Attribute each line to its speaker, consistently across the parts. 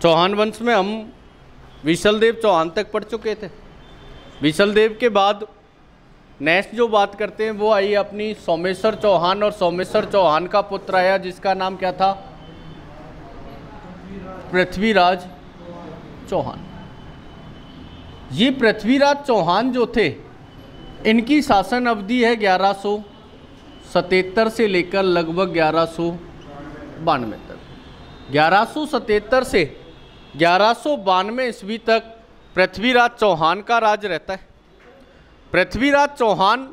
Speaker 1: चौहान वंश में हम विशलदेव चौहान तक पढ़ चुके थे। विशलदेव के बाद नेक्स्ट जो बात करते हैं वो आई अपनी सोमेश्वर चौहान, और सोमेश्वर चौहान का पुत्र आया जिसका नाम क्या था? पृथ्वीराज चौहान। ये पृथ्वीराज चौहान जो थे, इनकी शासन अवधि है 1177 से लेकर लगभग 1192 तक। 1177 से 1192 ईस्वी तक पृथ्वीराज चौहान का राज रहता है। पृथ्वीराज चौहान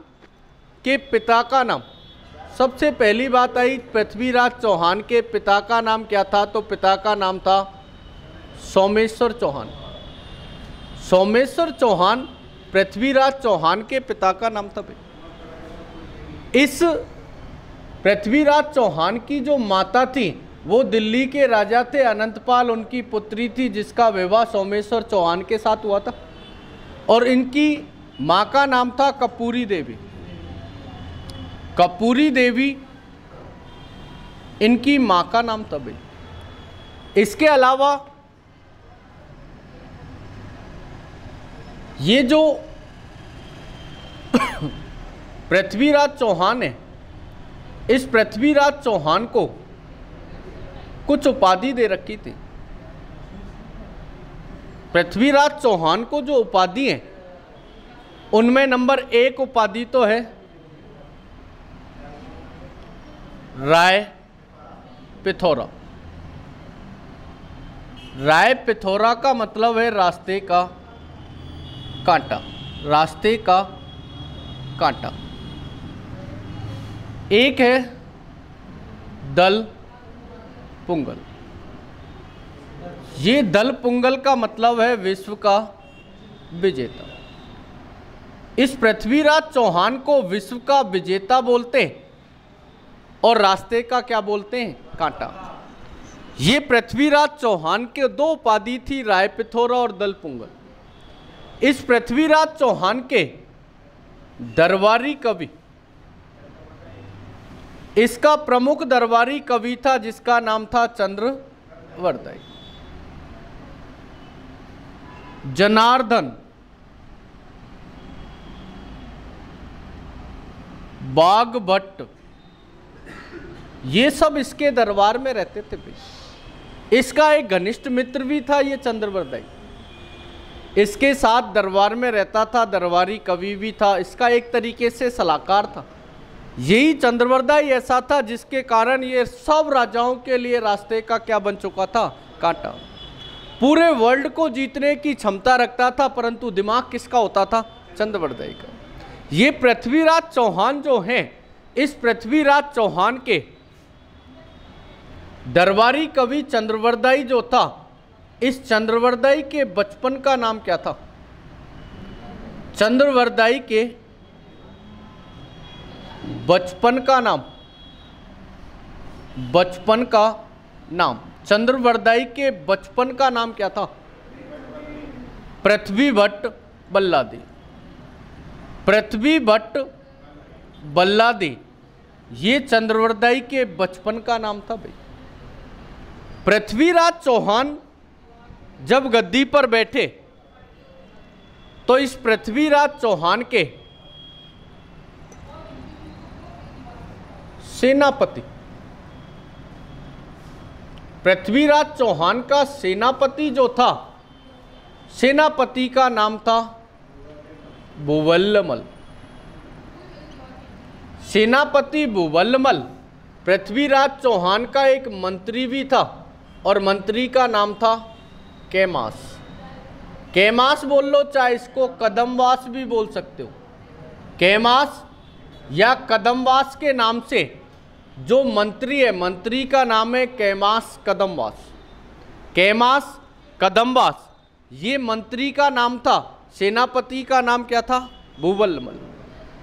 Speaker 1: के पिता का नाम, सबसे पहली बात आई पृथ्वीराज चौहान के पिता का नाम क्या था? तो पिता का नाम था सोमेश्वर चौहान। सोमेश्वर चौहान पृथ्वीराज चौहान के पिता का नाम था। इस पृथ्वीराज चौहान की जो माता थी वो दिल्ली के राजा थे अनंतपाल, उनकी पुत्री थी जिसका विवाह सोमेश्वर चौहान के साथ हुआ था, और इनकी मां का नाम था कपूरी देवी। कपूरी देवी इनकी मां का नाम था भाई। इसके अलावा ये जो पृथ्वीराज चौहान है, इस पृथ्वीराज चौहान को कुछ उपाधि दे रखी थी। पृथ्वीराज चौहान को जो उपाधि है उनमें नंबर 1 उपाधि तो है राय पिथौरा। राय पिथौरा का मतलब है रास्ते का कांटा, रास्ते का कांटा। एक है दल पुंगल। ये दल पुंगल का मतलब है विश्व का विजेता। इस पृथ्वीराज चौहान को विश्व का विजेता बोलते हैं और रास्ते का क्या बोलते हैं? कांटा। ये पृथ्वीराज चौहान के 2 उपाधि थी, राय पिथौरा और दल पुंगल। इस पृथ्वीराज चौहान के दरबारी कवि, इसका प्रमुख दरबारी कवि था जिसका नाम था चंद्रवरदाई। जनार्दन, बागभट्ट, ये सब इसके दरबार में रहते थे भाई। इसका एक घनिष्ठ मित्र भी था ये चंद्रवरदाई, इसके साथ दरबार में रहता था, दरबारी कवि भी था, इसका एक तरीके से सलाहकार था। यही चंद्रवरदाई ऐसा था जिसके कारण ये सब राजाओं के लिए रास्ते का क्या बन चुका था? कांटा। पूरे वर्ल्ड को जीतने की क्षमता रखता था, परंतु दिमाग किसका होता था? चंद्रवरदाई का। ये पृथ्वीराज चौहान जो हैं, इस पृथ्वीराज चौहान के दरबारी कवि चंद्रवरदाई जो था, इस चंद्रवरदाई के बचपन का नाम क्या था? चंद्रवरदाई के बचपन का नाम, बचपन का नाम, चंद्रवरदाई के बचपन का नाम क्या था? पृथ्वीभट्ट बल्लादी। पृथ्वीभट्ट बल्लादी, ये चंद्रवरदाई के बचपन का नाम था भाई। पृथ्वीराज चौहान जब गद्दी पर बैठे तो इस पृथ्वीराज चौहान के सेनापति, पृथ्वीराज चौहान का सेनापति जो था, सेनापति का नाम था भुवल्लमल। सेनापति भुवल्लमल पृथ्वीराज चौहान का एक मंत्री भी था, और मंत्री का नाम था कैमास। कैमास बोल लो, चाहे इसको कदमवास भी बोल सकते हो। कैमास या कदमवास के नाम से जो मंत्री है, मंत्री का नाम है कैमास कदमवास। कैमास कदमवास ये मंत्री का नाम था, सेनापति का नाम क्या था? भुवल्लमल।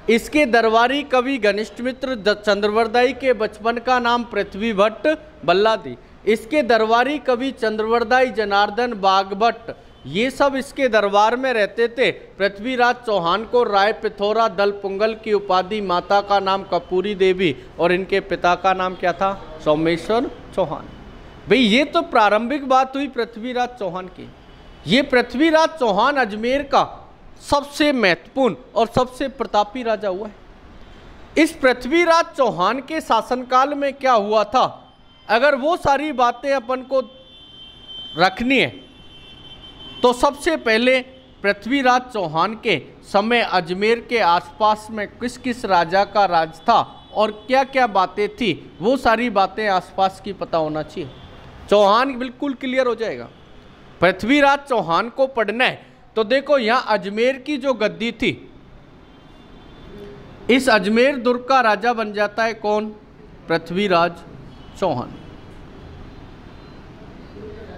Speaker 1: इसके दरबारी कवि घनिष्ठ मित्र चंद्रवरदाई के बचपन का नाम पृथ्वीभट्ट बल्लादी। इसके दरबारी कवि चंद्रवरदाई, जनार्दन, बागभट्ट, ये सब इसके दरबार में रहते थे। पृथ्वीराज चौहान को राय पिथौरा, दल पुंगल की उपाधि, माता का नाम कपूरी देवी और इनके पिता का नाम क्या था? सोमेश्वर चौहान। भाई ये तो प्रारंभिक बात हुई पृथ्वीराज चौहान की। ये पृथ्वीराज चौहान अजमेर का सबसे महत्वपूर्ण और सबसे प्रतापी राजा हुआ है। इस पृथ्वीराज चौहान के शासनकाल में क्या हुआ था, अगर वो सारी बातें अपन को रखनी है तो सबसे पहले पृथ्वीराज चौहान के समय अजमेर के आसपास में किस किस राजा का राज था और क्या क्या बातें थी, वो सारी बातें आसपास की पता होना चाहिए। चौहान बिल्कुल क्लियर हो जाएगा। पृथ्वीराज चौहान को पढ़ना है तो देखो यहाँ अजमेर की जो गद्दी थी, इस अजमेर दुर्ग का राजा बन जाता है कौन, पृथ्वीराज चौहान।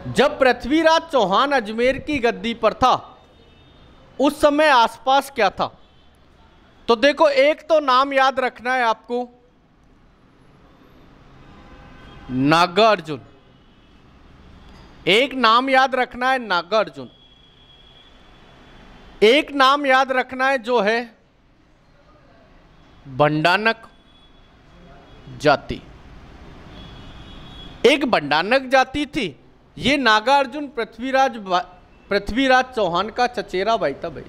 Speaker 1: जब पृथ्वीराज चौहान अजमेर की गद्दी पर था उस समय आसपास क्या था, तो देखो एक तो नाम याद रखना है आपको, नागार्जुन। एक नाम याद रखना है नागार्जुन। एक नाम याद रखना है जो है बंडानक जाति। एक बंडानक जाति थी। ये नागार्जुन पृथ्वीराज चौहान का चचेरा भाई था भाई,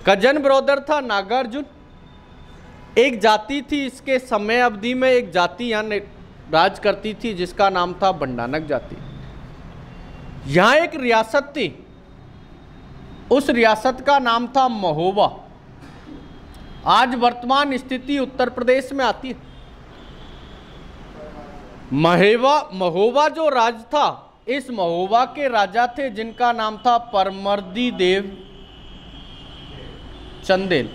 Speaker 1: कजन ब्रदर था नागार्जुन। एक जाति थी, इसके समय अवधि में एक जाति यहाँ राज करती थी जिसका नाम था बंडानक जाति। यहाँ एक रियासत थी, उस रियासत का नाम था महोबा। आज वर्तमान स्थिति उत्तर प्रदेश में आती है। महोबा जो राज था, इस महोबा के राजा थे जिनका नाम था परमर्दी देव चंदेल।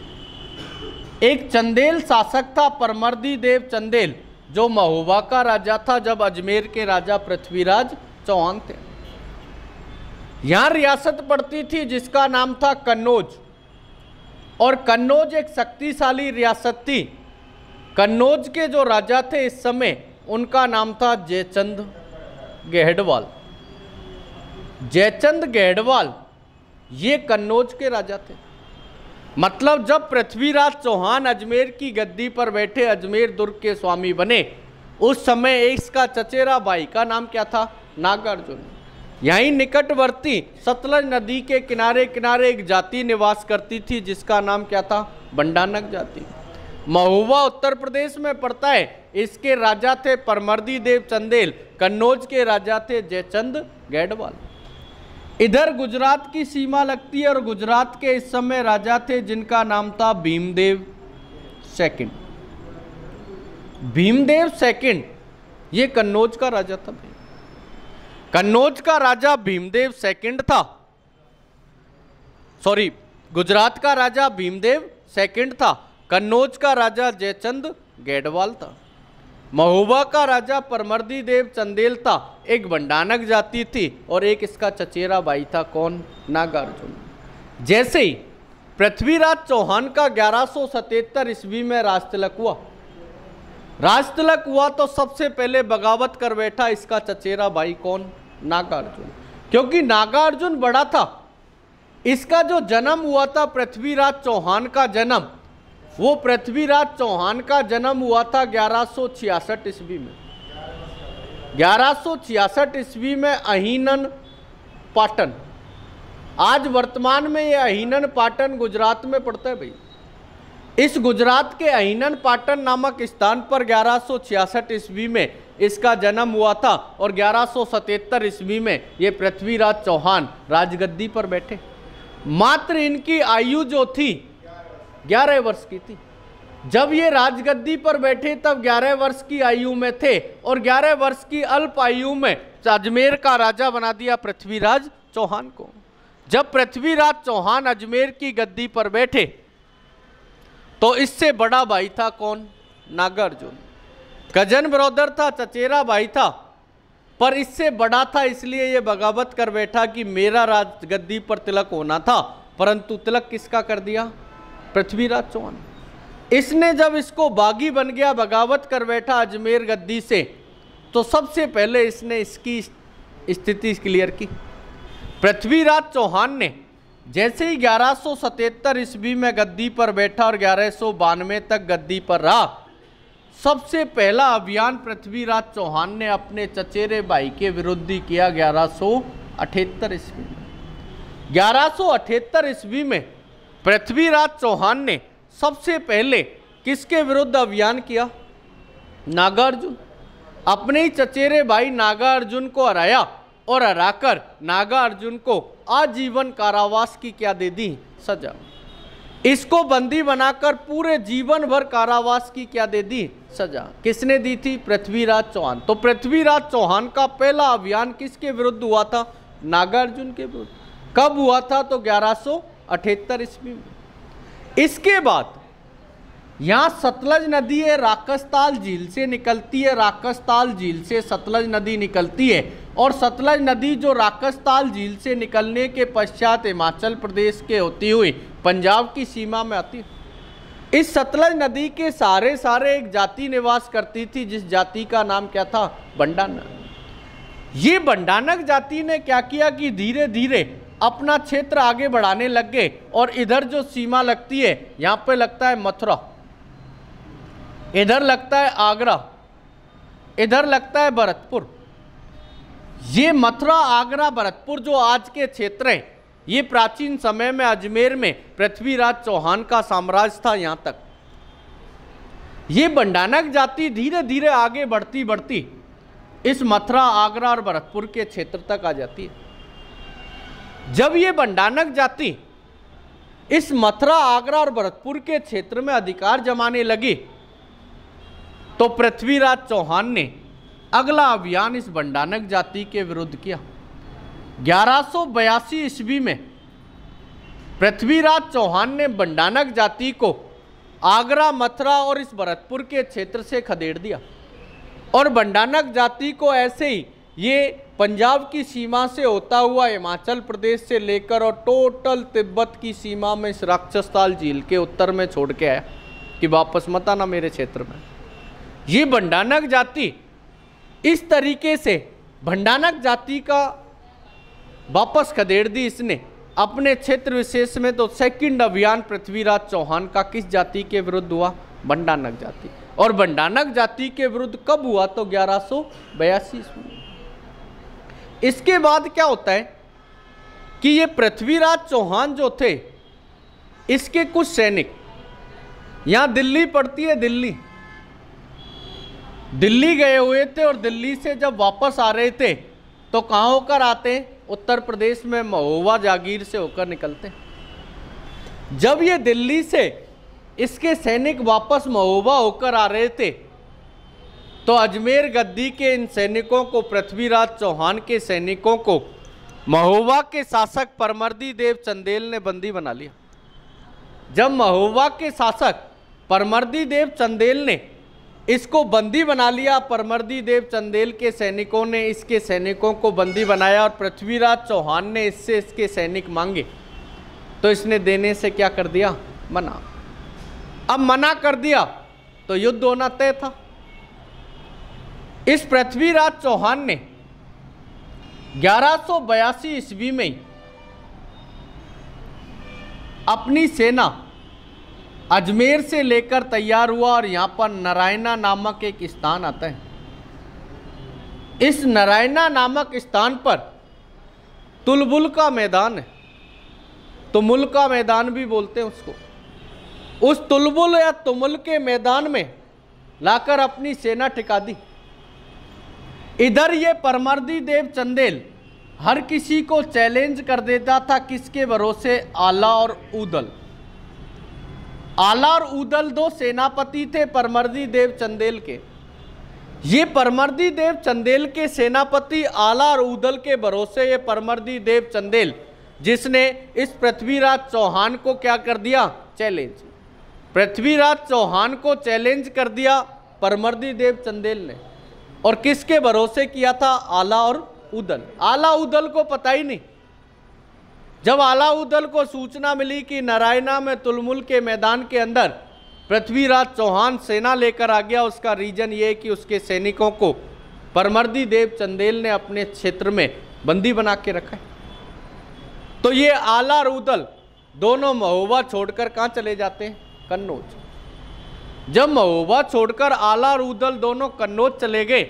Speaker 1: एक चंदेल शासक था परमर्दी देव चंदेल, जो महोबा का राजा था जब अजमेर के राजा पृथ्वीराज चौहान थे। यहां रियासत पड़ती थी जिसका नाम था कन्नौज, और कन्नौज एक शक्तिशाली रियासत थी। कन्नौज के जो राजा थे इस समय, उनका नाम था जयचंद गहडवाल। जयचंद गहडवाल ये कन्नौज के राजा थे। मतलब जब पृथ्वीराज चौहान अजमेर की गद्दी पर बैठे, अजमेर दुर्ग के स्वामी बने, उस समय इसका चचेरा भाई का नाम क्या था, नागार्जुन। यहीं निकटवर्ती सतलज नदी के किनारे किनारे एक जाति निवास करती थी जिसका नाम क्या था, बंडानक जाति। महोबा उत्तर प्रदेश में पड़ता है। इसके राजा थे परमर्दी देव चंदेल। कन्नौज के राजा थे जयचंद गहडवाल। इधर गुजरात की सीमा लगती है और गुजरात के इस समय राजा थे जिनका नाम था भीमदेव सेकंड। भीमदेव सेकंड ये कन्नौज का राजा था। कन्नौज का राजा भीमदेव सेकंड था, सॉरी, गुजरात का राजा भीमदेव सेकंड था। कन्नौज का राजा जयचंद गहडवाल था। महोबा का राजा परमर्दी देव चंदेल था। एक बंडानक जाति थी और एक इसका चचेरा भाई था कौन, नागार्जुन। जैसे ही पृथ्वीराज चौहान का 1177 ईस्वी में राजतिलक हुआ तो सबसे पहले बगावत कर बैठा इसका चचेरा भाई कौन, नागार्जुन। क्योंकि नागार्जुन बड़ा था। इसका जो जन्म हुआ था, पृथ्वीराज चौहान का जन्म, वो पृथ्वीराज चौहान का जन्म हुआ था 1166 ईस्वी में। 1166 ईस्वी में अहीनन पाटन, आज वर्तमान में ये अहीनन पाटन गुजरात में पड़ता है भाई। इस गुजरात के अहीनन पाटन नामक स्थान पर 1166 ईस्वी में इसका जन्म हुआ था और 1177 ईस्वी में ये पृथ्वीराज चौहान राजगद्दी पर बैठे। मात्र इनकी आयु जो थी 11 वर्ष की थी। जब ये राजगद्दी पर बैठे तब 11 वर्ष की आयु में थे और 11 वर्ष की अल्प आयु में अजमेर का राजा बना दिया पृथ्वीराज चौहान को। जब पृथ्वीराज चौहान अजमेर की गद्दी पर बैठे तो इससे बड़ा भाई था कौन, नागार्जुन। कजन ब्रदर था, चचेरा भाई था, पर इससे बड़ा था, इसलिए ये बगावत कर बैठा कि मेरा राजगद्दी पर तिलक होना था, परंतु तिलक किसका कर दिया, पृथ्वीराज चौहान। इसने जब इसको बागी बन गया, बगावत कर बैठा अजमेर गद्दी से, तो सबसे पहले इसने इसकी स्थिति क्लियर की। पृथ्वीराज चौहान ने जैसे ही 1177 ईस्वी में गद्दी पर बैठा और 1192 तक गद्दी पर रहा, सबसे पहला अभियान पृथ्वीराज चौहान ने अपने चचेरे भाई के विरुद्ध ही किया 1178 ईस्वी में। 1178 ईस्वी में पृथ्वीराज चौहान ने सबसे पहले किसके विरुद्ध अभियान किया? नागार्जुन। अपने ही चचेरे भाई नागार्जुन को हराया और हराकर नागार्जुन को आजीवन कारावास की क्या दे दी? सजा। इसको बंदी बनाकर पूरे जीवन भर कारावास की क्या दे दी? सजा। किसने दी थी? पृथ्वीराज चौहान। तो पृथ्वीराज चौहान का पहला अभियान किसके विरुद्ध हुआ था? नागार्जुन के विरुद्ध। कब हुआ था? तो 1178 ईस्वी में। इसके बाद यहाँ सतलज नदी है, राकसताल झील से निकलती है, राकसताल झील से सतलज नदी निकलती है और सतलज नदी जो राकसताल झील से निकलने के पश्चात हिमाचल प्रदेश के होती हुई पंजाब की सीमा में आती है। इस सतलज नदी के सारे एक जाति निवास करती थी, जिस जाति का नाम क्या था? बंडानक। ये बंडानक जाति ने क्या किया कि धीरे धीरे अपना क्षेत्र आगे बढ़ाने लग गए और इधर जो सीमा लगती है, यहाँ पे लगता है मथुरा, इधर लगता है आगरा, इधर लगता है भरतपुर। ये मथुरा, आगरा, भरतपुर जो आज के क्षेत्र हैं, ये प्राचीन समय में अजमेर में पृथ्वीराज चौहान का साम्राज्य था। यहाँ तक ये बंडानक जाति धीरे धीरे आगे बढ़ती बढ़ती इस मथुरा, आगरा और भरतपुर के क्षेत्र तक आ जाती है। जब ये बंडानक जाति इस मथुरा, आगरा और भरतपुर के क्षेत्र में अधिकार जमाने लगी तो पृथ्वीराज चौहान ने अगला अभियान इस बंडानक जाति के विरुद्ध किया। 1182 ईस्वी में पृथ्वीराज चौहान ने बंडानक जाति को आगरा, मथुरा और इस भरतपुर के क्षेत्र से खदेड़ दिया और बंडानक जाति को ऐसे ही ये पंजाब की सीमा से होता हुआ हिमाचल प्रदेश से लेकर और टोटल तिब्बत की सीमा में इस राक्षसताल झील के उत्तर में छोड़ के आया कि वापस मत आना मेरे क्षेत्र में। ये बंडानक जाति इस तरीके से बंडानक जाति का वापस खदेड़ दी इसने अपने क्षेत्र विशेष में। तो सेकंड अभियान पृथ्वीराज चौहान का किस जाति के विरुद्ध हुआ? बंडानक जाति। और बंडानक जाति के विरुद्ध कब हुआ? तो 1182 ईस्वी। इसके बाद क्या होता है कि ये पृथ्वीराज चौहान जो थे, इसके कुछ सैनिक, यहां दिल्ली पड़ती है, दिल्ली गए हुए थे और दिल्ली से जब वापस आ रहे थे तो कहाँ होकर आते? उत्तर प्रदेश में महोबा जागीर से होकर निकलते। जब ये दिल्ली से इसके सैनिक वापस महोबा होकर आ रहे थे तो अजमेर गद्दी के इन सैनिकों को, पृथ्वीराज चौहान के सैनिकों को महोबा के शासक परमर्दी देव चंदेल ने बंदी बना लिया। जब महोबा के शासक परमर्दी देव चंदेल ने इसको बंदी बना लिया, परमर्दी देव चंदेल के सैनिकों ने इसके सैनिकों को बंदी बनाया और पृथ्वीराज चौहान ने इससे इसके सैनिक मांगे तो इसने देने से क्या कर दिया? मना। अब मना कर दिया तो युद्ध होना तय था। इस पृथ्वीराज चौहान ने 1182 ईस्वी में अपनी सेना अजमेर से लेकर तैयार हुआ और यहां पर नारायणा नामक एक स्थान आता है। इस नारायणा नामक स्थान पर तुलबुल का मैदान है, तुमुल का मैदान भी बोलते हैं उसको। उस तुलबुल या तुमुल के मैदान में लाकर अपनी सेना टिका दी। इधर ये परमर्दी देव चंदेल हर किसी को चैलेंज कर देता था, किसके भरोसे? आला और ऊदल। आला और ऊदल दो सेनापति थे परमर्दी देव चंदेल के। ये परमर्दी देव चंदेल के सेनापति आला और ऊदल के भरोसे ये परमर्दी देव चंदेल, जिसने इस पृथ्वीराज चौहान को क्या कर दिया? चैलेंज। पृथ्वीराज चौहान को चैलेंज कर दिया परमर्दी देव चंदेल ने। और किसके भरोसे किया था? आला और ऊदल। आला ऊदल को पता ही नहीं। जब आला ऊदल को सूचना मिली कि नारायणा में तुलमुल के मैदान के अंदर पृथ्वीराज चौहान सेना लेकर आ गया, उसका रीजन ये कि उसके सैनिकों को परमर्दी देव चंदेल ने अपने क्षेत्र में बंदी बना के रखा है। तो ये आला और ऊदल दोनों महोबा छोड़कर कहाँ चले जाते हैं? कन्नौज। जब महोबा छोड़कर आला और ऊदल दोनों कन्नौज चले गए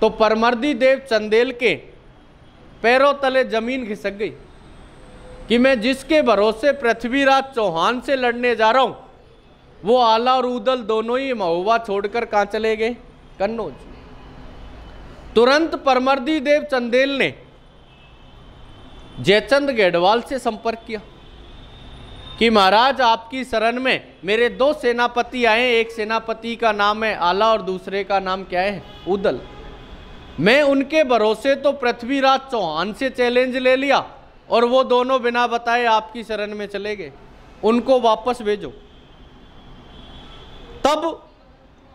Speaker 1: तो परमर्दी देव चंदेल के पैरों तले जमीन खिसक गई कि मैं जिसके भरोसे पृथ्वीराज चौहान से लड़ने जा रहा हूं वो आला और ऊदल दोनों ही महोबा छोड़कर कहां चले गए? कन्नौज। तुरंत परमर्दी देव चंदेल ने जयचंद गेडवाल से संपर्क किया कि महाराज आपकी शरण में मेरे 2 सेनापति आए, एक सेनापति का नाम है आला और दूसरे का नाम क्या है? ऊदल। मैं उनके भरोसे तो पृथ्वीराज चौहान से चैलेंज ले लिया और वो दोनों बिना बताए आपकी शरण में चले गए, उनको वापस भेजो। तब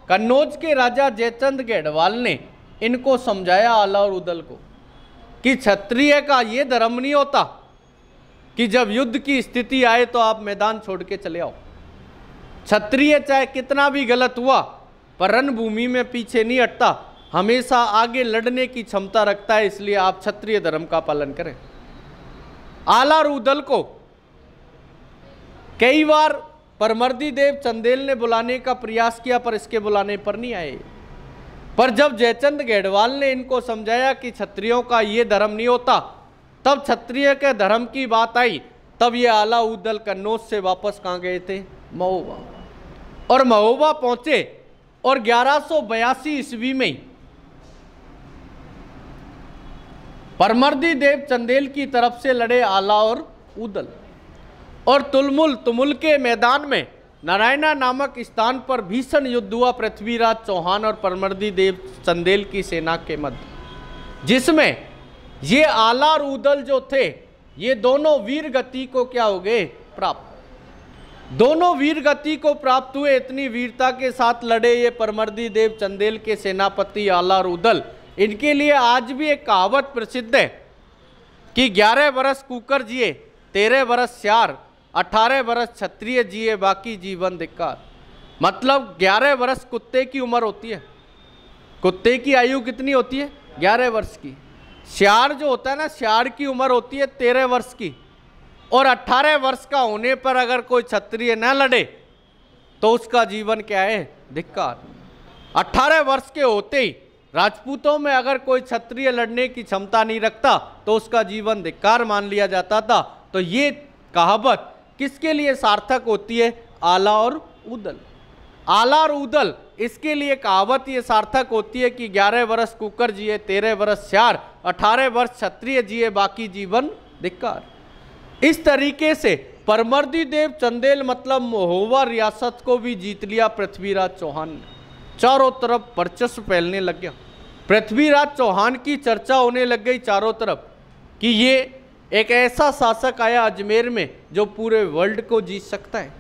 Speaker 1: कन्नौज के राजा जयचंद गेडवाल ने इनको समझाया आला और ऊदल को कि क्षत्रिय का ये धर्म नहीं होता कि जब युद्ध की स्थिति आए तो आप मैदान छोड़ के चले आओ। क्षत्रिय चाहे कितना भी गलत हुआ पर रणभूमि में पीछे नहीं हटता, हमेशा आगे लड़ने की क्षमता रखता है, इसलिए आप क्षत्रिय धर्म का पालन करें। आला और ऊदल को कई बार परमर्दी देव चंदेल ने बुलाने का प्रयास किया पर इसके बुलाने पर नहीं आए। पर जब जयचंद गेडवाल ने इनको समझाया कि क्षत्रियों का ये धर्म नहीं होता, तब क्षत्रिय के धर्म की बात आई, तब ये आला ऊदल कन्नौज से वापस कहाँ गए थे? महोबा। और महोबा पहुंचे और 1182 ईस्वी में परमर्दी देव चंदेल की तरफ से लड़े आला और ऊदल, और तुमुल के मैदान में नारायणा नामक स्थान पर भीषण युद्ध हुआ पृथ्वीराज चौहान और परमर्दी देव चंदेल की सेना के मध्य, जिसमें ये आला और ऊदल जो थे ये दोनों वीर गति को क्या हो गए? प्राप्त। दोनों वीर गति को प्राप्त हुए। इतनी वीरता के साथ लड़े ये परमर्दी देव चंदेल के सेनापति आला और ऊदल। इनके लिए आज भी एक कहावत प्रसिद्ध है कि 11 बरस कुकर जिए, 13 बरस श्यार, 18 बरस क्षत्रिय जिए, बाकी जीवन धिक्कार। मतलब 11 बरस कुत्ते की उम्र होती है। कुत्ते की आयु कितनी होती है? 11 वर्ष की। श्यार जो होता है ना, श्यार की उम्र होती है 13 वर्ष की। और 18 वर्ष का होने पर अगर कोई क्षत्रिय न लड़े तो उसका जीवन क्या है? धिक्कार। 18 वर्ष के होते ही राजपूतों में अगर कोई क्षत्रिय लड़ने की क्षमता नहीं रखता तो उसका जीवन धिक्कार मान लिया जाता था। तो ये कहावत किसके लिए सार्थक होती है? आला और ऊदल। आला और ऊदल इसके लिए कहावत ये सार्थक होती है कि 11 वर्ष कुकर जिए, 13 वर्ष श्यार, 18 वर्ष क्षत्रिय जिए, बाकी जीवन धिक्कार। इस तरीके से परमर्दी देव चंदेल मतलब महोबा रियासत को भी जीत लिया पृथ्वीराज चौहान ने। चारों तरफ वर्चस्व फैलने लग गया। पृथ्वीराज चौहान की चर्चा होने लग गई चारों तरफ कि ये एक ऐसा शासक आया अजमेर में जो पूरे वर्ल्ड को जीत सकता है,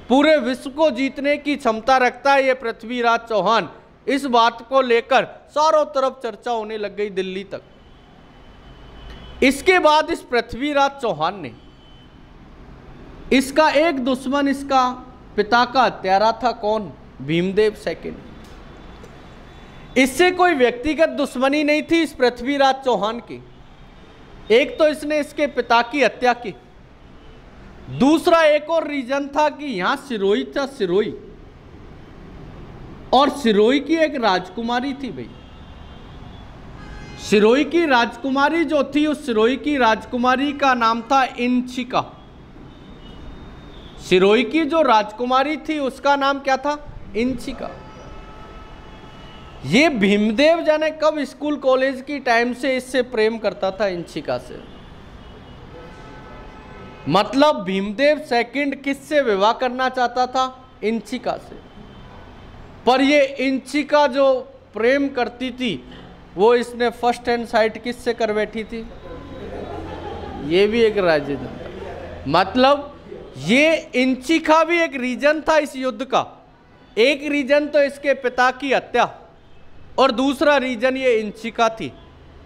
Speaker 1: पूरे विश्व को जीतने की क्षमता रखता है ये पृथ्वीराज चौहान। इस बात को लेकर चारों तरफ चर्चा होने लग गई दिल्ली तक। इसके बाद इस पृथ्वीराज चौहान ने, इसका एक दुश्मन इसका पिता का हत्यारा था, कौन? भीमदेव सेकंड। इससे कोई व्यक्तिगत दुश्मनी नहीं थी इस पृथ्वीराज चौहान की। एक तो इसने इसके पिता की हत्या की, दूसरा एक और रीजन था कि यहां सिरोही था, सिरोही, और सिरोही की एक राजकुमारी थी भाई। सिरोही की राजकुमारी जो थी, उस सिरोही की राजकुमारी का नाम था इंचिका। सिरोही की जो राजकुमारी थी उसका नाम क्या था? इंचिका। ये भीमदेव जाने कब स्कूल कॉलेज की टाइम से इससे प्रेम करता था, इंचिका से। मतलब भीमदेव सेकंड किससे विवाह करना चाहता था? इंचिका से। पर ये इंचिका जो प्रेम करती थी वो इसने फर्स्ट हैंड साइट किससे कर बैठी थी? ये भी एक राजनीति था। मतलब ये इंचिका भी एक रीजन था इस युद्ध का। एक रीजन तो इसके पिता की हत्या और दूसरा रीजन ये इंचिका थी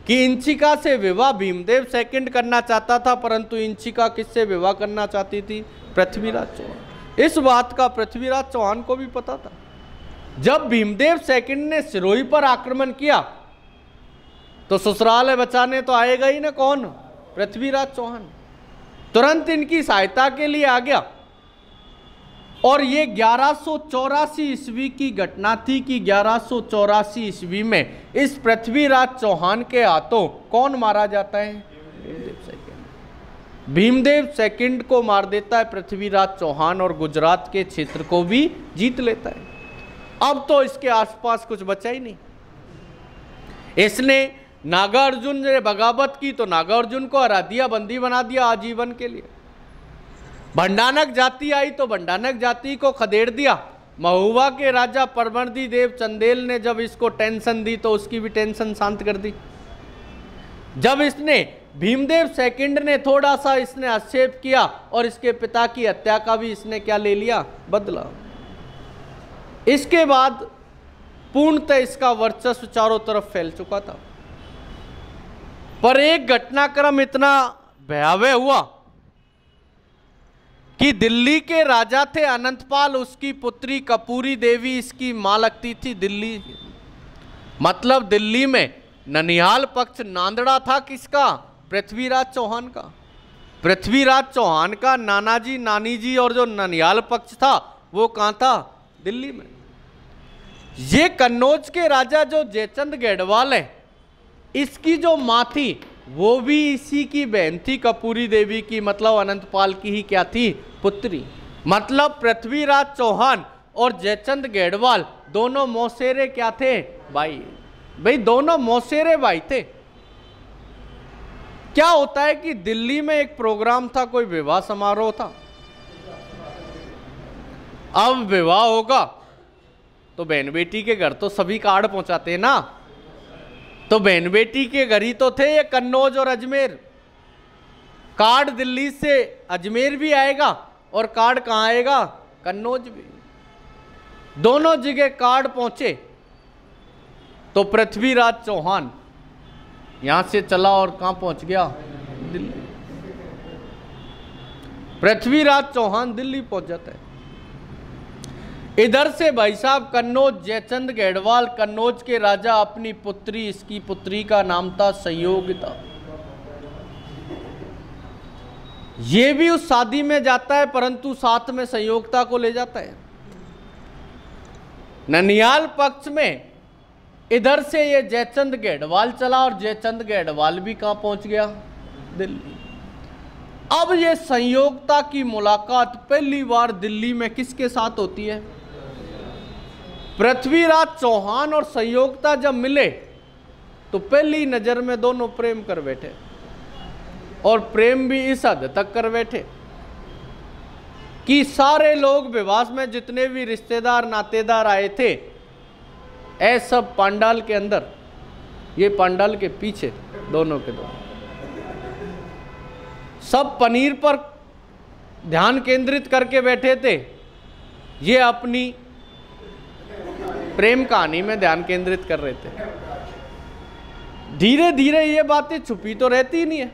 Speaker 1: कि इंचिका से विवाह भीमदेव सेकंड करना चाहता था, परंतु इंचिका किससे विवाह करना चाहती थी? पृथ्वीराज चौहान। इस बात का पृथ्वीराज चौहान को भी पता था। जब भीमदेव सेकंड ने सिरोही पर आक्रमण किया तो ससुराल बचाने तो आएगा ही ना, कौन? पृथ्वीराज चौहान। तुरंत इनकी सहायता के लिए आ गया और ये 1184 ईस्वी की घटना थी कि 1184 ईस्वी में इस पृथ्वीराज चौहान के हाथों कौन मारा जाता है? भीमदेव सेकंड। भीमदेव सेकंड को मार देता है पृथ्वीराज चौहान और गुजरात के क्षेत्र को भी जीत लेता है। अब तो इसके आसपास कुछ बचा ही नहीं। इसने नागार्जुन ने बगावत की तो नागार्जुन को हरा दिया, बंदी बना दिया आजीवन के लिए। भंडानक जाति आई तो भंडानक जाति को खदेड़ दिया। महुआ के राजा परमर्दी देव चंदेल ने जब इसको टेंशन दी तो उसकी भी टेंशन शांत कर दी। जब इसने भीमदेव सेकंड ने थोड़ा सा इसने आक्षेप किया और इसके पिता की हत्या का भी इसने क्या ले लिया? बदला। इसके बाद पूर्णतः इसका वर्चस्व चारों तरफ फैल चुका था। पर एक घटनाक्रम इतना भयावह हुआ कि दिल्ली के राजा थे अनंतपाल, उसकी पुत्री कपूरी देवी इसकी मां लगती थी। दिल्ली मतलब दिल्ली में ननिहाल पक्ष नांदड़ा था किसका? पृथ्वीराज चौहान का। पृथ्वीराज चौहान का नाना जी, नानी जी और जो ननिहाल पक्ष था वो कहां था? दिल्ली में। ये कन्नौज के राजा जो जयचंद गढ़वाल है, इसकी जो मां थी वो भी इसी की बहन थी, कपूरी देवी की, मतलब अनंतपाल की ही क्या थी? पुत्री। मतलब पृथ्वीराज चौहान और जयचंद गढ़वाल दोनों मौसेरे क्या थे? भाई। भाई दोनों मौसेरे भाई थे। क्या होता है कि दिल्ली में एक प्रोग्राम था, कोई विवाह समारोह था। अब विवाह होगा तो बहन बेटी के घर तो सभी कार्ड पहुंचाते हैं ना। तो बहन बेटी के घर ही तो थे ये कन्नौज और अजमेर। कार्ड दिल्ली से अजमेर भी आएगा और कार्ड कहां आएगा? कन्नौज भी। दोनों जगह कार्ड पहुंचे तो पृथ्वीराज चौहान यहां से चला और कहां पहुंच गया? दिल्ली। पृथ्वीराज चौहान दिल्ली पहुंच जाता है। इधर से भाई साहब कन्नौज, जयचंद गढ़वाल कन्नौज के राजा अपनी पुत्री, इसकी पुत्री का नाम था संयोगिता, ये भी उस शादी में जाता है परंतु साथ में संयोगिता को ले जाता है। ननिहाल पक्ष में इधर से ये जयचंद गढ़वाल चला और जयचंद गढ़वाल भी कहां पहुंच गया? दिल्ली। अब ये संयोगिता की मुलाकात पहली बार दिल्ली में किसके साथ होती है? पृथ्वीराज चौहान और संयोगिता जब मिले तो पहली नजर में दोनों प्रेम कर बैठे, और प्रेम भी इस हद तक कर बैठे कि सारे लोग विवाह में जितने भी रिश्तेदार नातेदार आए थे, ऐ सब पंडाल के अंदर, ये पंडाल के पीछे दोनों के दोनों सब पनीर पर ध्यान केंद्रित करके बैठे थे। ये अपनी प्रेम कहानी में ध्यान केंद्रित कर रहे थे। धीरे धीरे ये बातें छुपी तो रहती नहीं है।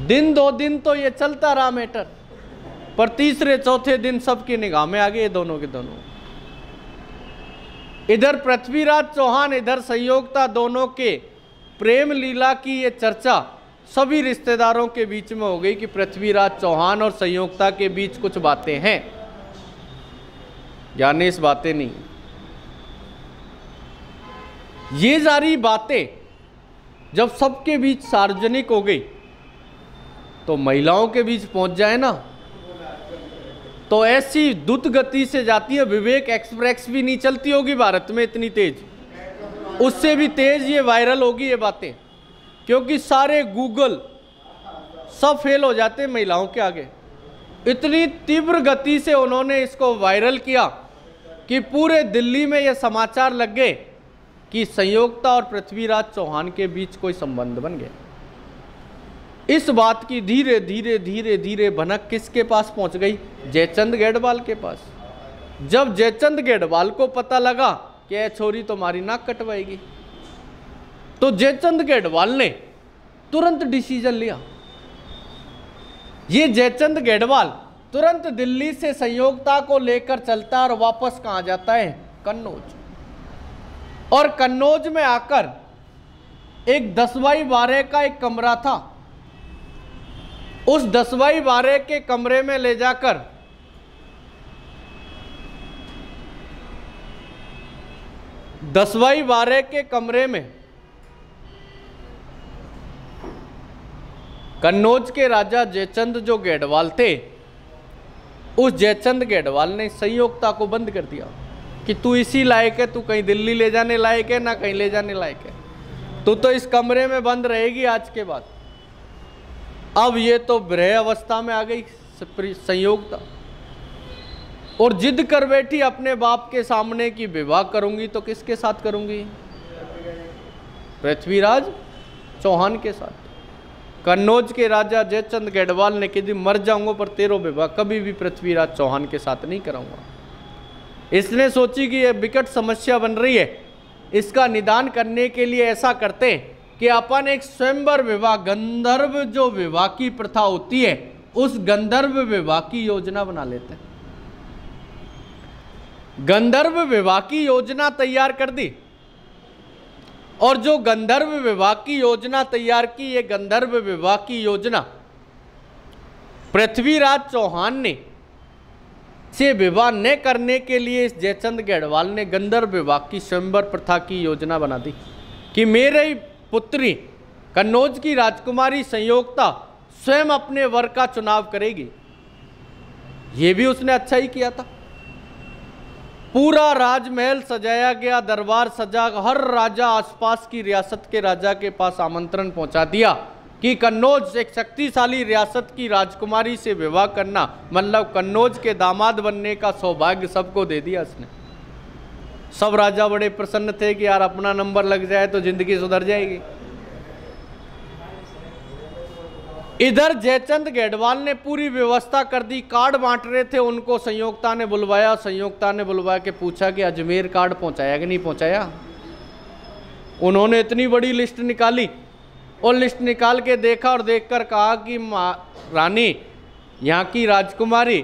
Speaker 1: दिन दो दिन तो ये चलता रहा मैटर, पर तीसरे चौथे दिन सबकी निगाह में आ गए दोनों के दोनों। इधर पृथ्वीराज चौहान, इधर संयोगिता, दोनों के प्रेम लीला की ये चर्चा सभी रिश्तेदारों के बीच में हो गई कि पृथ्वीराज चौहान और संयोगिता के बीच कुछ बातें हैं, यानी इस बातें नहीं। ये सारी बातें जब सबके बीच सार्वजनिक हो गई तो महिलाओं के बीच पहुंच जाए ना, तो ऐसी द्रुत गति से जाती है। विवेक एक्सप्रेस भी नहीं चलती होगी भारत में इतनी तेज, उससे भी तेज ये वायरल होगी ये बातें, क्योंकि सारे गूगल सब फेल हो जाते हैं महिलाओं के आगे। इतनी तीव्र गति से उन्होंने इसको वायरल किया कि पूरे दिल्ली में यह समाचार लग गए कि संयोगिता और पृथ्वीराज चौहान के बीच कोई संबंध बन गया। इस बात की धीरे धीरे धीरे धीरे भनक किसके पास पहुंच गई? जयचंद गढ़वाल के पास। जब जयचंद गढ़वाल को पता लगा कि यह छोरी तुम्हारी नाक कटवाएगी, तो जयचंद गढ़वाल ने तुरंत डिसीजन लिया। ये जयचंद गढ़वाल तुरंत दिल्ली से संयोगिता को लेकर चलता और वापस कहां जाता है? कन्नौज। और कन्नौज में आकर एक 10x12 का एक कमरा था, उस 10x12 के कमरे में ले जाकर 10/12 के कमरे में कन्नौज के राजा जयचंद जो गेडवाल थे, उस जयचंद गेडवाल ने संयोक्ता को बंद कर दिया कि तू इसी लायक है, तू कहीं दिल्ली ले जाने लायक है ना कहीं ले जाने लायक है, तू तो इस कमरे में बंद रहेगी आज के बाद। अब ये तो विरह अवस्था में आ गई संयोक्ता और जिद कर बैठी अपने बाप के सामने कि विवाह करूंगी तो किसके साथ करूंगी? पृथ्वीराज चौहान के साथ। कन्नौज के राजा जयचंद गेडवाल ने कहा मर जाऊंगा पर तेरो विवाह कभी भी पृथ्वीराज चौहान के साथ नहीं कराऊंगा। इसने सोची कि यह विकट समस्या बन रही है, इसका निदान करने के लिए ऐसा करते कि अपन एक स्वयंवर विवाह, गंधर्व जो विवाह की प्रथा होती है, उस गंधर्व विवाह की योजना बना लेते हैं। गंधर्व विवाह की योजना तैयार कर दी और जो गंधर्व विवाह की योजना तैयार की, ये गंधर्व विवाह की योजना पृथ्वीराज चौहान ने से विवाह न करने के लिए इस जयचंद गेडवाल ने गंधर्व विवाह की स्वयंवर प्रथा की योजना बना दी कि मेरे पुत्री कन्नौज की राजकुमारी संयोक्ता स्वयं अपने वर का चुनाव करेगी। ये भी उसने अच्छा ही किया था। पूरा राजमहल सजाया गया, दरबार सजा, हर राजा आसपास की रियासत के राजा के पास आमंत्रण पहुंचा दिया कि कन्नौज एक शक्तिशाली रियासत की राजकुमारी से विवाह करना मतलब कन्नौज के दामाद बनने का सौभाग्य सबको दे दिया उसने। सब राजा बड़े प्रसन्न थे कि यार अपना नंबर लग जाए तो जिंदगी सुधर जाएगी। इधर जयचंद गेडवाल ने पूरी व्यवस्था कर दी, कार्ड बांट रहे थे, उनको संयोक्ता ने बुलवाया। संयोक्ता ने बुलवा के पूछा कि अजमेर कार्ड पहुंचाया कि नहीं पहुंचाया। उन्होंने इतनी बड़ी लिस्ट निकाली और लिस्ट निकाल के देखा और देखकर कहा कि रानी यहाँ की राजकुमारी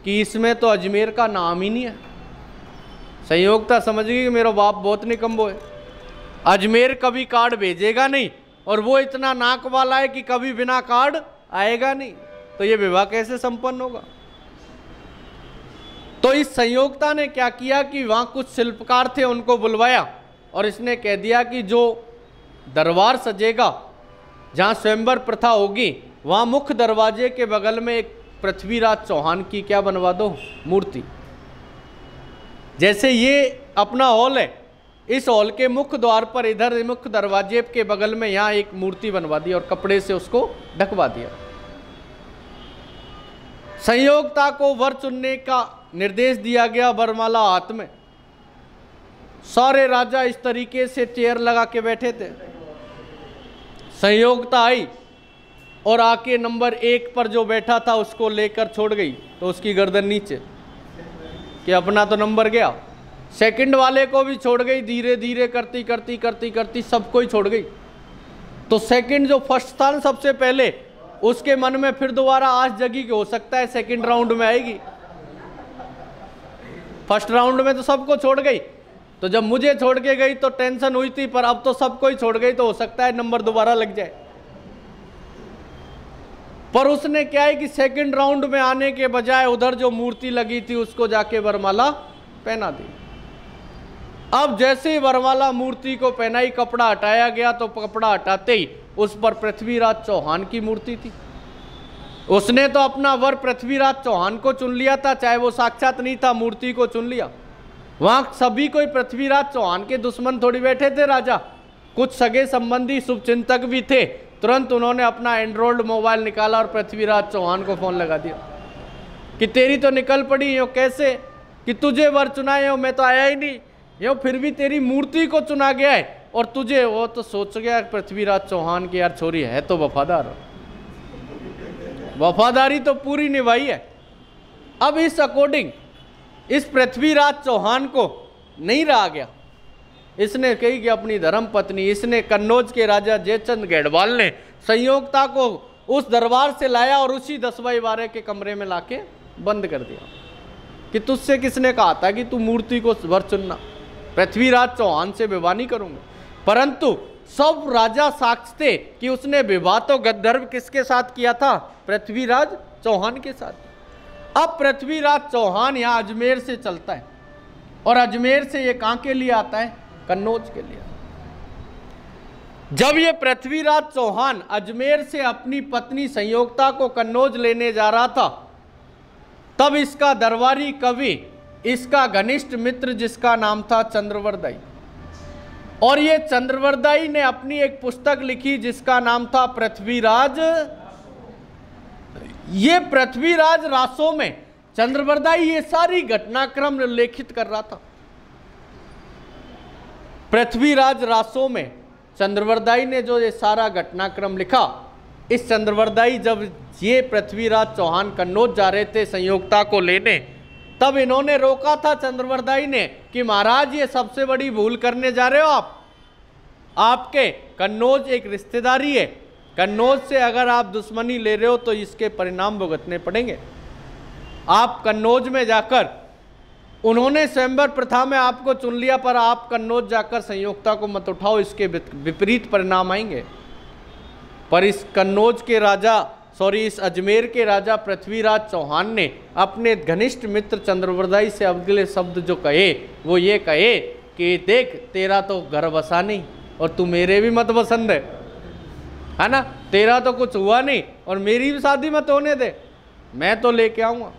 Speaker 1: कि इसमें तो अजमेर का नाम ही नहीं है। संयोक्ता समझ गई कि मेरा बाप बहुत निकम्बो है, अजमेर कभी कार्ड भेजेगा नहीं और वो इतना नाक वाला है कि कभी बिना कार्ड आएगा नहीं, तो ये विवाह कैसे संपन्न होगा। तो इस संयोक्ता ने क्या किया कि वहां कुछ शिल्पकार थे, उनको बुलवाया और इसने कह दिया कि जो दरबार सजेगा जहां स्वयंवर प्रथा होगी, वहां मुख्य दरवाजे के बगल में एक पृथ्वीराज चौहान की क्या बनवा दो, मूर्ति। जैसे ये अपना हॉल है, इस हॉल के मुख्य द्वार पर इधर मुख्य दरवाजे के बगल में यहां एक मूर्ति बनवा दी और कपड़े से उसको ढकवा दिया। संयोक्ता को वर चुनने का निर्देश दिया गया, वरमाला हाथ में। सारे राजा इस तरीके से चेयर लगा के बैठे थे। संयोक्ता आई और आके नंबर 1 पर जो बैठा था उसको लेकर छोड़ गई, तो उसकी गर्दन नीचे कि अपना तो नंबर गया। सेकंड वाले को भी छोड़ गई, धीरे धीरे करती करती करती करती सबको ही छोड़ गई। तो सेकंड जो फर्स्ट था सबसे पहले, उसके मन में फिर दोबारा आस जगी कि हो सकता है सेकंड राउंड में आएगी। फर्स्ट राउंड में तो सबको छोड़ गई, तो जब मुझे छोड़ के गई तो टेंशन हुई थी, पर अब तो सबको ही छोड़ गई तो हो सकता है नंबर दोबारा लग जाए। पर उसने क्या है कि सेकंड राउंड में आने के बजाय उधर जो मूर्ति लगी थी उसको जाके वरमाला पहना दी। अब जैसे ही वरमाला मूर्ति को पहनाई, कपड़ा हटाया गया, तो कपड़ा हटाते ही उस पर पृथ्वीराज चौहान की मूर्ति थी। उसने तो अपना वर पृथ्वीराज चौहान को चुन लिया था, चाहे वो साक्षात नहीं था, मूर्ति को चुन लिया। वहां सभी कोई पृथ्वीराज चौहान के दुश्मन थोड़ी बैठे थे राजा, कुछ सगे संबंधी शुभचिंतक भी थे। तुरंत उन्होंने अपना एंड्रॉइड मोबाइल निकाला और पृथ्वीराज चौहान को फोन लगा दिया कि तेरी तो निकल पड़ी हो, कैसे कि तुझे वर चुनाए हो, मैं तो आया ही नहीं, यो फिर भी तेरी मूर्ति को चुना गया है और तुझे। वो तो सोच गया पृथ्वीराज चौहान की यार छोरी है तो वफादार, वफादारी तो पूरी निभाई है। अब इस अकॉर्डिंग इस पृथ्वीराज चौहान को नहीं रहा गया, इसने कही कि अपनी धर्म पत्नी, इसने कन्नौज के राजा जयचंद गेडवाल ने संयोक्ता को उस दरबार से लाया और उसी 10/12 के कमरे में लाके बंद कर दिया कि तुझसे किसने कहा था कि तू मूर्ति को वर चुनना, पृथ्वीराज चौहान से विवाह नहीं करूंगा। परंतु सब राजा साक्ष थे कि उसने विवाह तो गंधर्व किसके साथ किया था, पृथ्वीराज चौहान के साथ। अब पृथ्वीराज चौहान यहाँ अजमेर से चलता है और अजमेर से ये कहाँ के लिए आता है, कन्नौज के लिए। जब ये पृथ्वीराज चौहान अजमेर से अपनी पत्नी संयोगता को कन्नौज लेने जा रहा था, तब इसका दरबारी कवि, इसका घनिष्ठ मित्र जिसका नाम था चंद्रवरदाई, और ये चंद्रवरदाई ने अपनी एक पुस्तक लिखी जिसका नाम था पृथ्वीराज। ये पृथ्वीराज रासों में चंद्रवरदाई ये सारी घटनाक्रम उल्लेखित कर रहा था। पृथ्वीराज रासों में चंद्रवरदाई ने जो ये सारा घटनाक्रम लिखा, इस चंद्रवरदाई जब ये पृथ्वीराज चौहान कन्नौज जा रहे थे संयोगता को लेने, तब इन्होंने रोका था चंद्रवरदाई ने कि महाराज ये सबसे बड़ी भूल करने जा रहे हो आप। आपके कन्नौज एक रिश्तेदारी है, कन्नौज से अगर आप दुश्मनी ले रहे हो तो इसके परिणाम भुगतने पड़ेंगे। आप कन्नौज में जाकर, उन्होंने स्वयंवर प्रथा में आपको चुन लिया, पर आप कन्नौज जाकर संयोगता को मत उठाओ, इसके विपरीत परिणाम आएंगे। पर इस कन्नौज के राजा, इस अजमेर के राजा पृथ्वीराज चौहान ने अपने घनिष्ठ मित्र चंद्रवरदाई से अगले शब्द जो कहे वो ये कहे कि देख, तेरा तो घर बसा नहीं और तू मेरे भी मत पसंद है ना, तेरा तो कुछ हुआ नहीं और मेरी भी शादी मत होने दे, मैं तो लेके आऊँगा।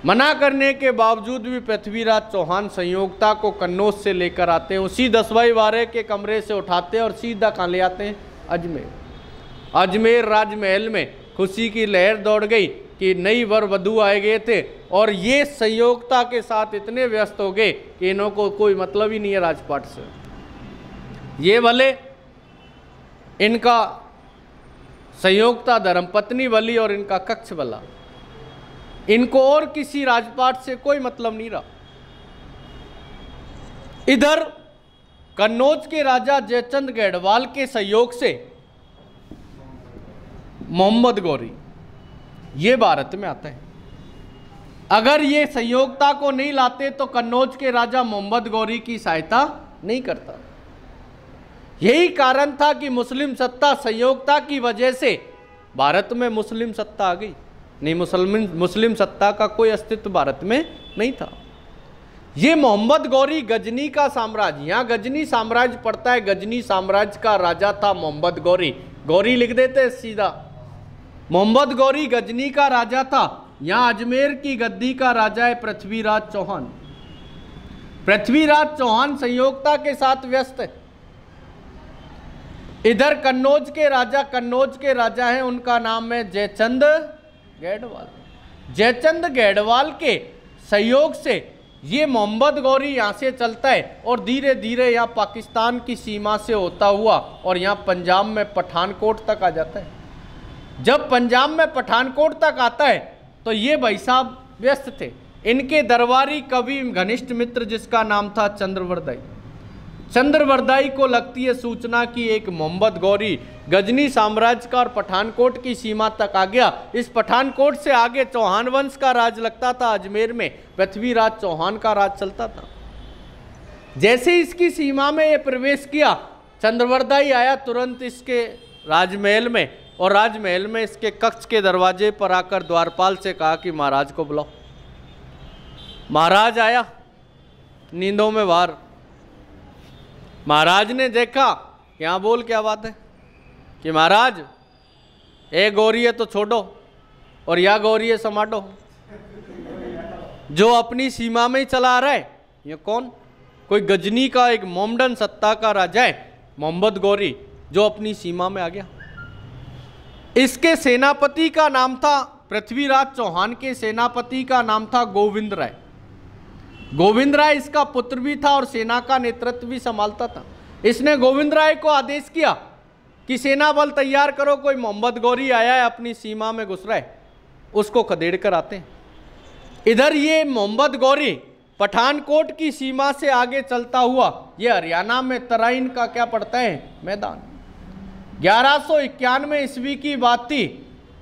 Speaker 1: मना करने के बावजूद भी पृथ्वीराज चौहान संयोगता को कन्नौज से लेकर आते हैं, उसी 10/12 के कमरे से उठाते हैं और सीधा कहाँ ले आते हैं? अजमेर। अजमेर राजमहल में खुशी की लहर दौड़ गई कि नई वर वधू आए गए थे, और ये संयोगता के साथ इतने व्यस्त हो गए कि इन्हों को कोई मतलब ही नहीं है राजपाट से। ये भले इनका संयोगता धर्मपत्नी भली और इनका कक्ष भला, इनको और किसी राजपाट से कोई मतलब नहीं रहा। इधर कन्नौज के राजा जयचंद गढ़वाल के सहयोग से मोहम्मद गौरी ये भारत में आता है। अगर ये संयोगता को नहीं लाते तो कन्नौज के राजा मोहम्मद गौरी की सहायता नहीं करता। यही कारण था कि मुस्लिम सत्ता संयोगता की वजह से भारत में मुस्लिम सत्ता आ गई, नहीं मुस्लिम सत्ता का कोई अस्तित्व भारत में नहीं था। ये मोहम्मद गौरी गजनी का साम्राज्य, यहाँ गजनी साम्राज्य पड़ता है, गजनी साम्राज्य का राजा था मोहम्मद गौरी। गौरी लिख देते सीधा, मोहम्मद गौरी गजनी का राजा था। यहाँ अजमेर की गद्दी का राजा है पृथ्वीराज चौहान। पृथ्वीराज चौहान संयोगता के साथ व्यस्त है। इधर कन्नौज के राजा हैं, उनका नाम है जयचंद गढ़वाल। जयचंद गढ़वाल के सहयोग से ये मोहम्मद गौरी यहाँ से चलता है और धीरे धीरे यहाँ पाकिस्तान की सीमा से होता हुआ और यहाँ पंजाब में पठानकोट तक आ जाता है। जब पंजाब में पठानकोट तक आता है तो ये भाई साहब व्यस्त थे। इनके दरबारी कवि घनिष्ठ मित्र जिसका नाम था चंद्रवरदाई को लगती है सूचना कि एक मोहम्मद गौरी गजनी साम्राज्य का और पठानकोट की सीमा तक आ गया। इस पठानकोट से आगे चौहान वंश का राज लगता था, अजमेर में पृथ्वीराज चौहान का राज चलता था। जैसे इसकी सीमा में ये प्रवेश किया, चंद्रवरदाई आया तुरंत इसके राजमहल में, और राजमहल में इसके कक्ष के दरवाजे पर आकर द्वारपाल से कहा कि महाराज को बुलाओ। महाराज आया नींदों में बाहर। महाराज ने देखा, यहाँ बोल क्या बात है कि महाराज ए गौरी है तो छोड़ो और या गौरी है समाटो। जो अपनी सीमा में ही चला आ रहा है ये कौन? कोई गजनी का एक मोमडन सत्ता का राजा है मोहम्मद गौरी, जो अपनी सीमा में आ गया। इसके सेनापति का नाम था, पृथ्वीराज चौहान के सेनापति का नाम था गोविंद राय। गोविंद राय इसका पुत्र भी था और सेना का नेतृत्व भी संभालता था। इसने गोविंद राय को आदेश किया कि सेना बल तैयार करो, कोई मोहम्मद गौरी आया है अपनी सीमा में घुस रहा है, उसको खदेड़ कर आते हैं। इधर ये मोहम्मद गौरी पठानकोट की सीमा से आगे चलता हुआ ये हरियाणा में तराइन का क्या पड़ता है मैदान। 1191 ईस्वी की बात थी,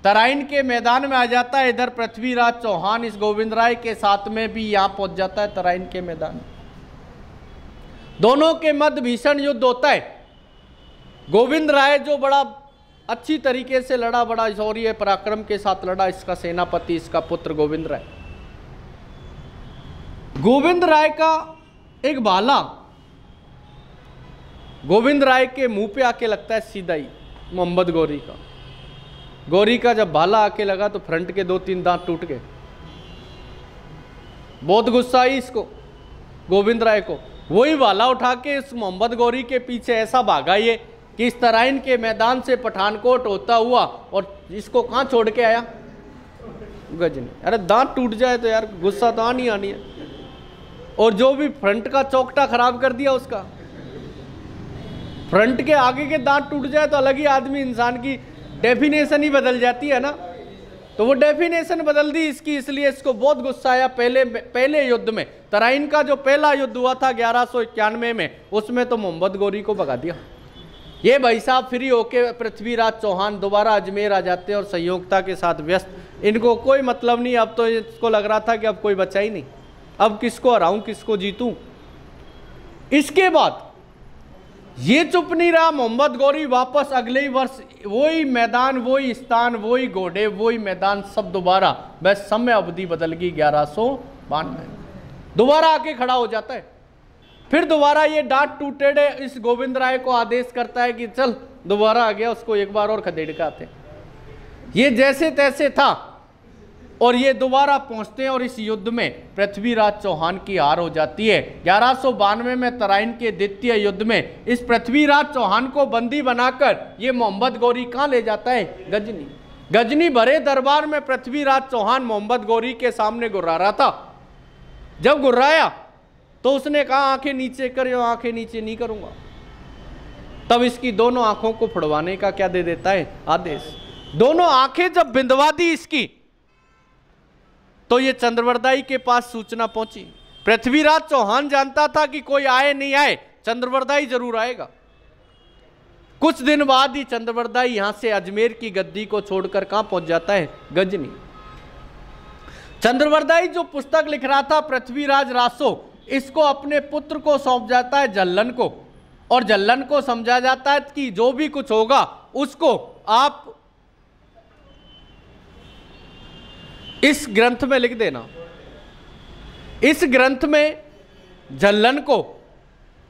Speaker 1: तराइन के मैदान में आ जाता है। इधर पृथ्वीराज चौहान इस गोविंद राय के साथ में भी यहां पहुंच जाता है तराइन के मैदान। दोनों के मध्य भीषण युद्ध होता है। गोविंद राय जो बड़ा अच्छी तरीके से लड़ा, बड़ा शौर्य पराक्रम के साथ लड़ा, इसका सेनापति इसका पुत्र गोविंद राय। गोविंद राय का एक भाला गोविंद राय के मुंह पे आके लगता है सीधा ही मोहम्मद गौरी का। गौरी का जब भाला आके लगा तो फ्रंट के 2-3 दांत टूट गए। बहुत गुस्सा आई इसको, गोविंद राय को। वही भाला उठा के इस मोहम्मद गौरी के पीछे ऐसा भागा ये कि इस तराइन के मैदान से पठानकोट होता हुआ और इसको कहाँ छोड़ के आया, गजनी। अरे दांत टूट जाए तो यार गुस्सा तो आनी है। और जो भी फ्रंट का चौकटा खराब कर दिया उसका, फ्रंट के आगे के दांत टूट जाए तो अलग ही आदमी, इंसान की डेफिनेशन ही बदल जाती है ना। तो वो डेफिनेशन बदल दी इसकी, इसलिए इसको बहुत गुस्सा आया। पहले युद्ध में, तराइन का जो पहला युद्ध हुआ था 1191 में, उसमें तो मोहम्मद गौरी को भगा दिया। ये भाई साहब फ्री होके पृथ्वीराज चौहान दोबारा अजमेर आ जाते हैं और संयोगता के साथ व्यस्त, इनको कोई मतलब नहीं। अब तो इसको लग रहा था कि अब कोई बचा ही नहीं, अब किसको हराऊं किसको जीतूं। इसके बाद ये चुप नहीं रहा, मोहम्मद गौरी वापस अगले ही वर्ष वही मैदान, वही स्थान, वही घोड़े, वही मैदान, सब दोबारा। बस समय अवधि बदल गई 1192, दोबारा आके खड़ा हो जाता है। फिर दोबारा ये डांट टूटे इस गोविंद राय को आदेश करता है कि चल दोबारा आ गया, उसको एक बार और खदेड़ के आते। ये जैसे तैसे था और ये दोबारा पहुंचते हैं और इस युद्ध में पृथ्वीराज चौहान की हार हो जाती है। 1192 में तराइन के द्वितीय युद्ध में इस पृथ्वीराज चौहान को बंदी बनाकर ये मोहम्मद गौरी कहाँ ले जाता है, गजनी। गजनी भरे दरबार में पृथ्वीराज चौहान मोहम्मद गौरी के सामने गुर्रा रहा था। जब गुर्राया तो उसने कहा आंखें नीचे कर, आंखें नीचे नहीं करूंगा। तब इसकी दोनों आंखों को फुड़वाने का क्या दे देता है, आदेश। दोनों आंखें जब बिंदवा दी इसकी, तो ये चंद्रवरदाई के पास सूचना पहुंची। पृथ्वीराज चौहान जानता था कि कोई आए नहीं आए, चंद्रवरदाई जरूर आएगा। कुछ दिन बाद ही चंद्रवरदाई यहां से अजमेर की गद्दी को छोड़कर कहां पहुंच जाता है, गजनी। चंद्रवरदाई जो पुस्तक लिख रहा था पृथ्वीराज रासो, इसको अपने पुत्र को सौंप जाता है, जल्लन को। और जल्लन को समझा जाता है कि जो भी कुछ होगा उसको आप इस ग्रंथ में लिख देना। इस ग्रंथ में जल्लन को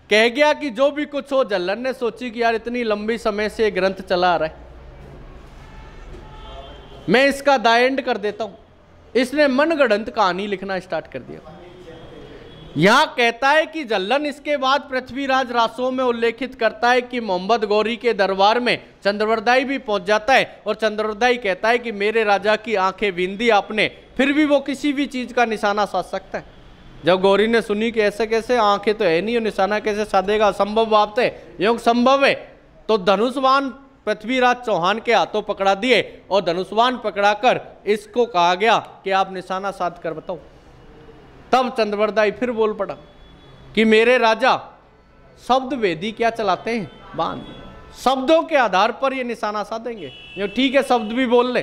Speaker 1: कह गया कि जो भी कुछ हो। जल्लन ने सोची कि यार इतनी लंबी समय से ग्रंथ चला आ रहा है, मैं इसका द एंड कर देता हूं। इसने मनगढ़ंत कहानी लिखना स्टार्ट कर दिया। यहां कहता है कि जल्लन इसके बाद पृथ्वीराज रासों में उल्लेखित करता है कि मोहम्मद गौरी के दरबार में चंद्रवरदाई भी पहुंच जाता है और चंद्रवरदाई कहता है कि मेरे राजा की आंखें बीन दी आपने, फिर भी वो किसी भी चीज का निशाना साध सकता है। जब गौरी ने सुनी कि ऐसे कैसे, आंखें तो है नहीं, निशाना कैसे साधेगा, संभव बात है, योग संभव है, तो धनुष्वान पृथ्वीराज चौहान के हाथों पकड़ा दिए और धनुष्वान पकड़ाकर इसको कहा गया कि आप निशाना साध कर बताओ। तब चंद्रवरदाई फिर बोल पड़ा कि मेरे राजा शब्द वेदी क्या चलाते हैं, बाण, शब्दों के आधार पर ये निशाना साधेंगे, ये ठीक है शब्द भी बोल ले।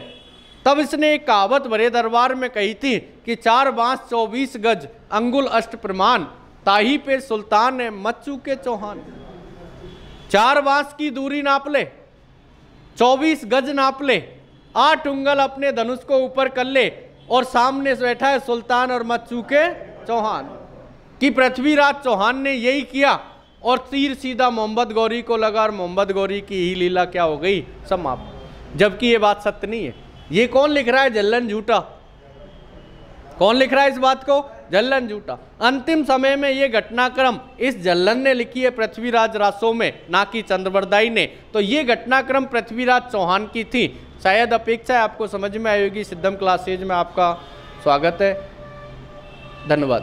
Speaker 1: तब इसने एक कहावत भरे दरबार में कही थी कि 4 बांस 24 गज अंगुल अष्ट प्रमाण, ताही पे सुल्तान है मच्चू के चौहान। 4 बांस की दूरी नाप ले, 24 गज नाप ले, 8 उंगल अपने धनुष को ऊपर कर ले और सामने से बैठा है सुल्तान और मच्चू के चौहान। कि पृथ्वीराज चौहान ने यही किया और तीर सीधा मोहम्मद गौरी को लगा और मोहम्मद गौरी की ही लीला क्या हो गई, समाप्त। जबकि ये बात सत्य नहीं है। ये कौन लिख रहा है, जल्लन झूठा। कौन लिख रहा है इस बात को, जल्लन झूठा। अंतिम समय में ये घटनाक्रम इस जल्लन ने लिखी है पृथ्वीराज रासों में, ना कि चंद्रवरदाई ने। तो ये घटनाक्रम पृथ्वीराज चौहान की थी। शायद अपेक्षा है आपको समझ में आएगी। सिद्धम क्लासेज में आपका स्वागत है, धन्यवाद।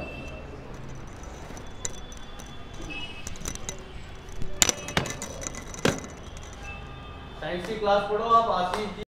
Speaker 1: साइंस की क्लास पढ़ो आप, आशीष जी।